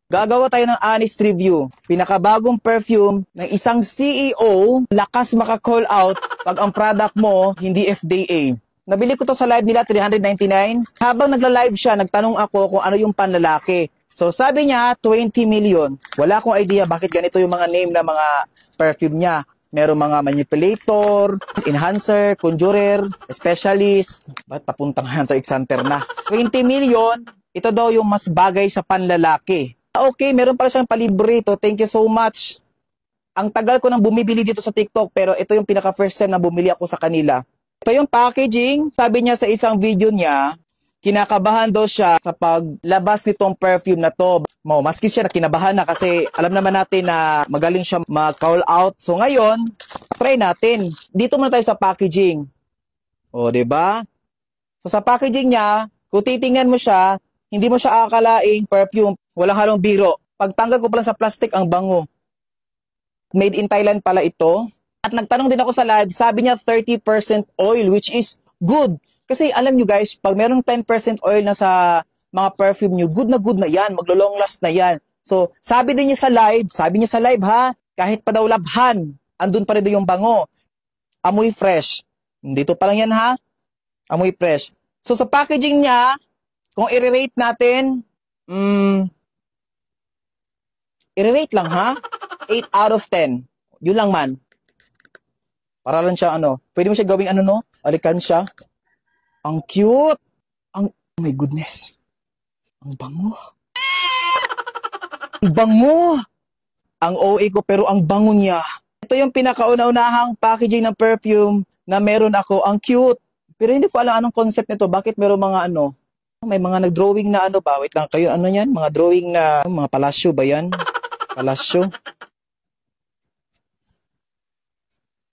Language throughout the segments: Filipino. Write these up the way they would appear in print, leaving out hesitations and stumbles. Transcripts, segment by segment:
Gagawa tayo ng honest review. Pinakabagong perfume ng isang CEO, lakas maka-call out pag ang product mo hindi FDA. Nabili ko to sa live nila, 399. Habang nagla-live siya, nagtanong ako kung ano yung panlalaki. So sabi niya, 20 million. Wala akong idea bakit ganito yung mga name na mga perfume niya. Merong mga manipulator, enhancer, conjurer, specialist. Ba't papuntang nga ito, exanter na. 20 million, ito daw yung mas bagay sa panlalaki. Okay, meron pala siyang palibre ito. Thank you so much. Ang tagal ko nang bumibili dito sa TikTok, pero ito yung pinaka first time na bumili ako sa kanila. Ito yung packaging. Sabi niya sa isang video niya, kinakabahan daw siya sa paglabas nitong perfume na to. Maski siya na kinabahan na kasi alam naman natin na magaling siya mag-call out. So ngayon, try natin. Dito muna tayo sa packaging. O, diba? So sa packaging niya, kung titingnan mo siya, hindi mo siya akalaing perfume, walang halong biro. Pagtanggal ko pala sa plastic, ang bango. Made in Thailand pala ito. At nagtanong din ako sa live, sabi niya 30% oil, which is good. Kasi alam nyo guys, pag merong 10% oil na sa mga perfume nyo, good na yan, maglo-long last na yan. So, sabi niya sa live ha, kahit pa daw labhan, andun pa rin yung bango. Amoy fresh. Dito pa lang yan ha, amoy fresh. So, sa packaging niya, kung i-rate natin, i-rate lang ha, 8 out of 10. Yun lang man. Para lang siya pwede mo siya gawing alikan siya. Ang cute. Oh my goodness. Ang bango. Ang bango. Ang OA ko pero ang bango niya. Ito yung pinakauna-unahang packaging ng perfume na meron ako. Ang cute. Pero hindi ko alam anong concept nito. Bakit meron mga may mga nag-drawing na ba? Wait lang kayo, yan? Mga drawing na, mga palasyo ba yan? Palasyo.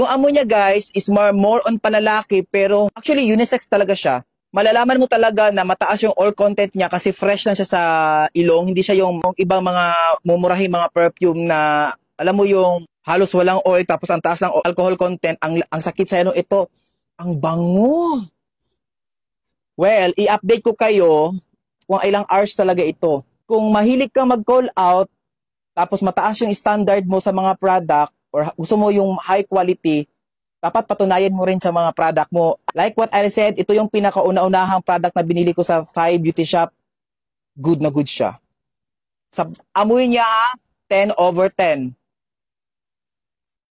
Yung amo niya guys is more on panlalaki pero actually unisex talaga siya. Malalaman mo talaga na mataas yung oil content niya kasi fresh lang siya sa ilong. Hindi siya yung ibang mga mumurahing mga perfume na alam mo yung halos walang oil tapos ang taas ng alcohol content. Ang sakit sa ito. Ang bango. Well, i-update ko kayo kung ilang hours talaga ito. Kung mahilig kang mag-call out, tapos mataas yung standard mo sa mga product, or gusto mo yung high quality, dapat patunayan mo rin sa mga product mo. Like what I said, ito yung pinakauna-unahang product na binili ko sa Thai beauty shop. Good na good siya. Sa amoy niya, 10 over 10.